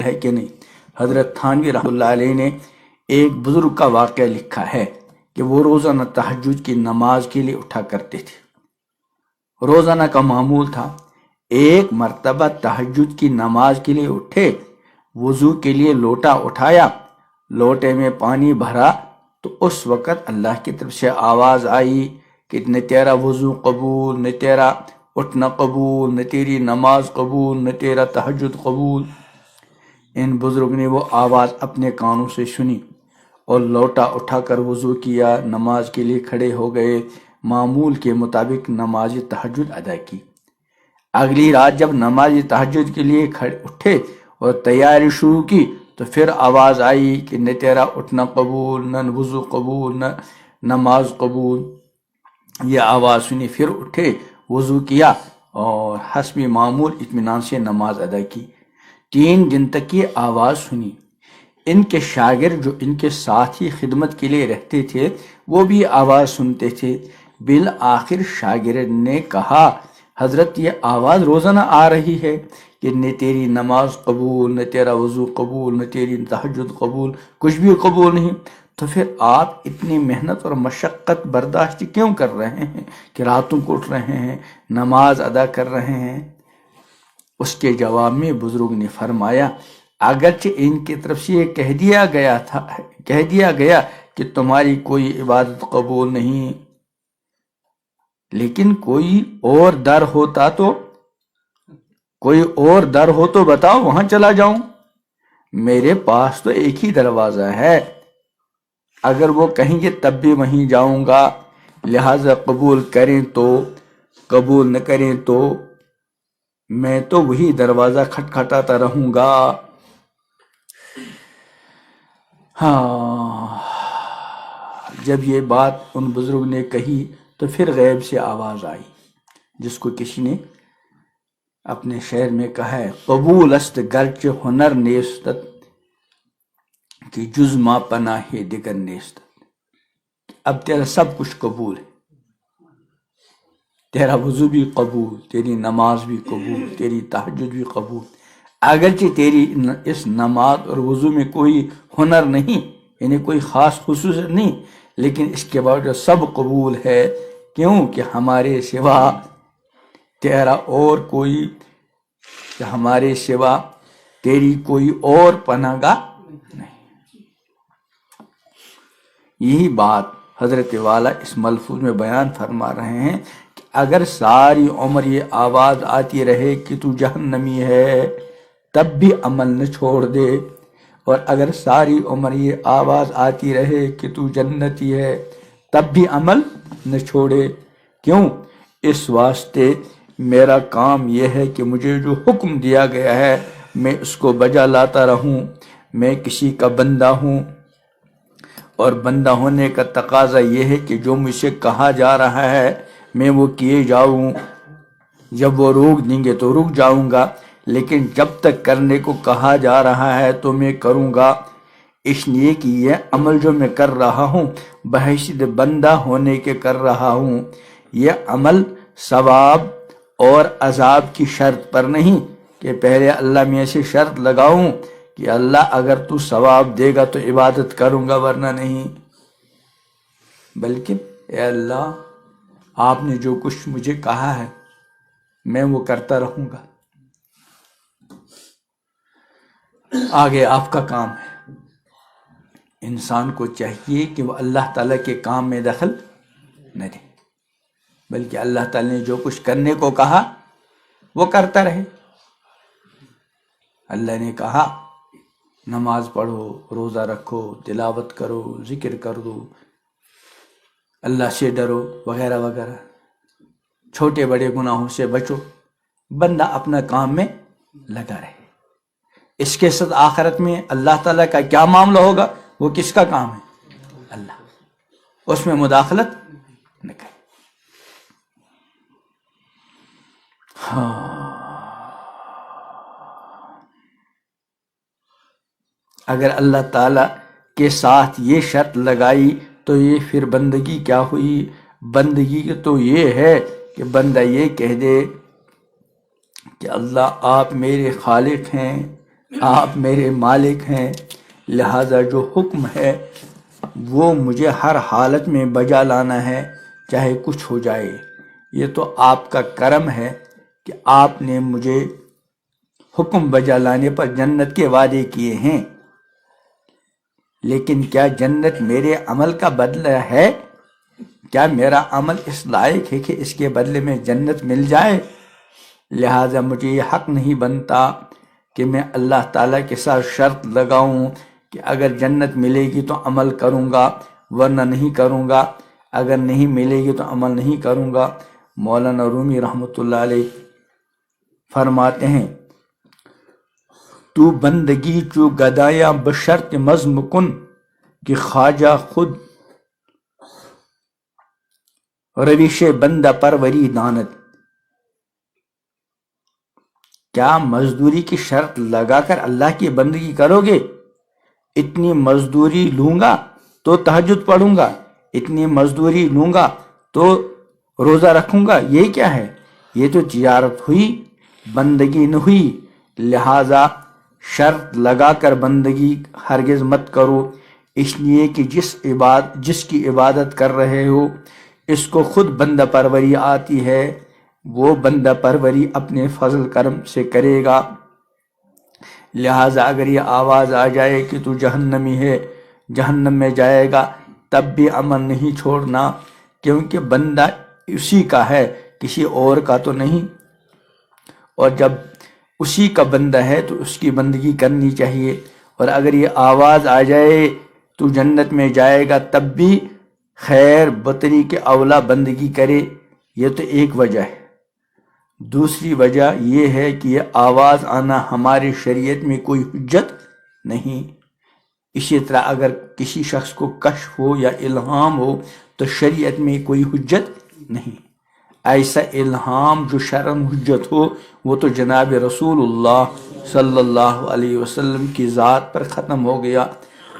ہے کہ نہیں؟ حضرت تھانوی رحمۃ اللہ علیہ نے ایک بزرگ کا واقعہ لکھا ہے کہ وہ روزانہ تہجد کی نماز کے لیے اٹھا کرتے تھے۔ روزانہ کا معمول تھا، ایک مرتبہ تہجد کی نماز کے لیے اٹھے، وضو کے لیے لوٹا اٹھایا، لوٹے میں پانی بھرا تو اس وقت اللہ کی طرف سے آواز آئی کہ نہ تیرا وضو قبول، نہ تیرا اٹھنا قبول، نہ تیری نماز قبول، نہ تیرا تہجد قبول۔ ان بزرگ نے وہ آواز اپنے کانوں سے سنی اور لوٹا اٹھا کر وضو کیا، نماز کے لیے کھڑے ہو گئے، معمول کے مطابق نماز تہجد ادا کی۔ اگلی رات جب نماز تہجد کے لیے اٹھے اور تیاری شروع کی تو پھر آواز آئی کہ نہ تیرا اٹھنا قبول، نہ وضو قبول، نہ نماز قبول۔ یہ آواز سنی، پھر اٹھے، وضو کیا اور حسب معمول اطمینان سے نماز ادا کی۔ 3 دن تک یہ آواز سنی۔ ان کے شاگرد جو ان کے ساتھ ہی خدمت کے لیے رہتے تھے وہ بھی آواز سنتے تھے۔ بالآخر شاگرد نے کہا، حضرت یہ آواز روزانہ آ رہی ہے کہ نہ تیری نماز قبول، نہ تیرا وضو قبول، نہ تیری تہجد قبول، کچھ بھی قبول نہیں، تو پھر آپ اتنی محنت اور مشقت برداشت کیوں کر رہے ہیں کہ راتوں کو اٹھ رہے ہیں، نماز ادا کر رہے ہیں؟ اس کے جواب میں بزرگ نے فرمایا، اگرچہ ان کی طرف سے یہ کہہ دیا گیا کہ تمہاری کوئی عبادت قبول نہیں، لیکن کوئی اور در ہو تو بتاؤ، وہاں چلا جاؤں۔ میرے پاس تو ایک ہی دروازہ ہے، اگر وہ کہیں گے تب بھی وہیں جاؤں گا، لہذا قبول کریں تو، قبول نہ کریں تو میں تو وہی دروازہ کھٹکھٹاتا رہوں گا۔ جب یہ بات ان بزرگ نے کہی تو پھر غیب سے آواز آئی، جس کو کسی نے اپنے شعر میں کہا ہے، قبول است گرچہ ہنر نیستت کہ جز ما پناہ دگر نیستت۔ اب تیرا سب کچھ قبول ہے، تیرا وضو بھی قبول، تیری نماز بھی قبول، تیری تہجد بھی قبول، اگرچہ تیری اس نماز اور وضو میں کوئی ہنر نہیں، یعنی کوئی خاص خصوصیت نہیں، لیکن اس کے باوجود سب قبول ہے، کیوں کہ ہمارے سوا تیرا اور کوئی، ہمارے سوا تیری کوئی اور پناہ گاہ نہیں۔ یہی بات حضرت والا اس ملفوظ میں بیان فرما رہے ہیں کہ اگر ساری عمر یہ آواز آتی رہے کہ تو جہنمی ہے تب بھی عمل نہ چھوڑ دے، اور اگر ساری عمر یہ آواز آتی رہے کہ تو جنتی ہے تب بھی عمل نہ چھوڑے، کیوں؟ اس واسطے میرا کام یہ ہے کہ مجھے جو حکم دیا گیا ہے میں اس کو بجا لاتا رہوں، میں کسی کا بندہ ہوں، اور بندہ ہونے کا تقاضا یہ ہے کہ جو مجھ سے کہا جا رہا ہے میں وہ کیے جاؤں، جب وہ روک دیں گے تو رک جاؤں گا، لیکن جب تک کرنے کو کہا جا رہا ہے تو میں کروں گا، اس لیے کہ یہ عمل جو میں کر رہا ہوں بحیثیت بندہ ہونے کے کر رہا ہوں، یہ عمل ثواب اور عذاب کی شرط پر نہیں کہ پہلے اللہ میں ایسی شرط لگاؤں کہ اللہ اگر تو ثواب دے گا تو عبادت کروں گا ورنہ نہیں، بلکہ اے اللہ آپ نے جو کچھ مجھے کہا ہے میں وہ کرتا رہوں گا، آگے آپ کا کام ہے۔ انسان کو چاہیے کہ وہ اللہ تعالیٰ کے کام میں دخل نہ دے، بلکہ اللہ تعالیٰ نے جو کچھ کرنے کو کہا وہ کرتا رہے۔ اللہ نے کہا نماز پڑھو، روزہ رکھو، تلاوت کرو، ذکر کر دو، اللہ سے ڈرو وغیرہ وغیرہ، چھوٹے بڑے گناہوں سے بچو، بندہ اپنا کام میں لگا رہے۔ اس کے ساتھ آخرت میں اللہ تعالیٰ کا کیا معاملہ ہوگا، وہ کس کا کام ہے؟ اللہ، اس میں مداخلت نہ کرے۔ اگر اللہ تعالیٰ کے ساتھ یہ شرط لگائی تو یہ پھر بندگی کیا ہوئی؟ بندگی تو یہ ہے کہ بندہ یہ کہہ دے کہ اللہ آپ میرے خالق ہیں، آپ میرے مالک ہیں، لہذا جو حکم ہے وہ مجھے ہر حالت میں بجا لانا ہے، چاہے کچھ ہو جائے۔ یہ تو آپ کا کرم ہے کہ آپ نے مجھے حکم بجا لانے پر جنت کے وعدے کیے ہیں، لیکن کیا جنت میرے عمل کا بدلہ ہے؟ کیا میرا عمل اس لائق ہے کہ اس کے بدلے میں جنت مل جائے؟ لہٰذا مجھے یہ حق نہیں بنتا کہ میں اللہ تعالیٰ کے ساتھ شرط لگاؤں کہ اگر جنت ملے گی تو عمل کروں گا ورنہ نہیں کروں گا، اگر نہیں ملے گی تو عمل نہیں کروں گا۔ مولانا رومی رحمۃ اللہ علیہ فرماتے ہیں، تو بندگی چو گدایا بشرط مزم کن، کہ خواجہ خود روش بندہ پروری دانت۔ کیا مزدوری کی شرط لگا کر اللہ کی بندگی کرو گے؟ اتنی مزدوری لوں گا تو تہجد پڑھوں گا، اتنی مزدوری لوں گا تو روزہ رکھوں گا، یہ کیا ہے؟ یہ تو تجارت ہوئی، بندگی نہ ہوئی۔ لہٰذا شرط لگا کر بندگی ہرگز مت کرو، اس لیے کہ جس کی عبادت کر رہے ہو اس کو خود بندہ پروری آتی ہے، وہ بندہ پروری اپنے فضل کرم سے کرے گا۔ لہٰذا اگر یہ آواز آ جائے کہ تو جہنمی ہے، جہنم میں جائے گا، تب بھی عمل نہیں چھوڑنا، کیونکہ بندہ اسی کا ہے، کسی اور کا تو نہیں۔ اور جب اسی کا بندہ ہے تو اس کی بندگی کرنی چاہیے۔ اور اگر یہ آواز آ جائے تو جنت میں جائے گا، تب بھی خیر بطری کے اولا بندگی کرے۔ یہ تو ایک وجہ ہے۔ دوسری وجہ یہ ہے کہ یہ آواز آنا ہماری شریعت میں کوئی حجت نہیں۔ اسی طرح اگر کسی شخص کو کشف ہو یا الہام ہو تو شریعت میں کوئی حجت نہیں۔ ایسا الہام جو شرعاً حجت ہو وہ تو جناب رسول اللہ صلی اللہ علیہ وسلم کی ذات پر ختم ہو گیا۔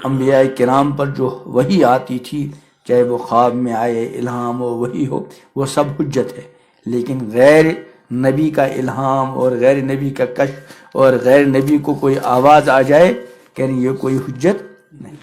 انبیاء کرام پر جو وحی آتی تھی، چاہے وہ خواب میں آئے، الہام ہو، وحی ہو، وہ سب حجت ہے۔ لیکن غیر نبی کا الہام اور غیر نبی کا کشف اور غیر نبی کو کوئی آواز آ جائے، کہنے یہ کوئی حجت نہیں۔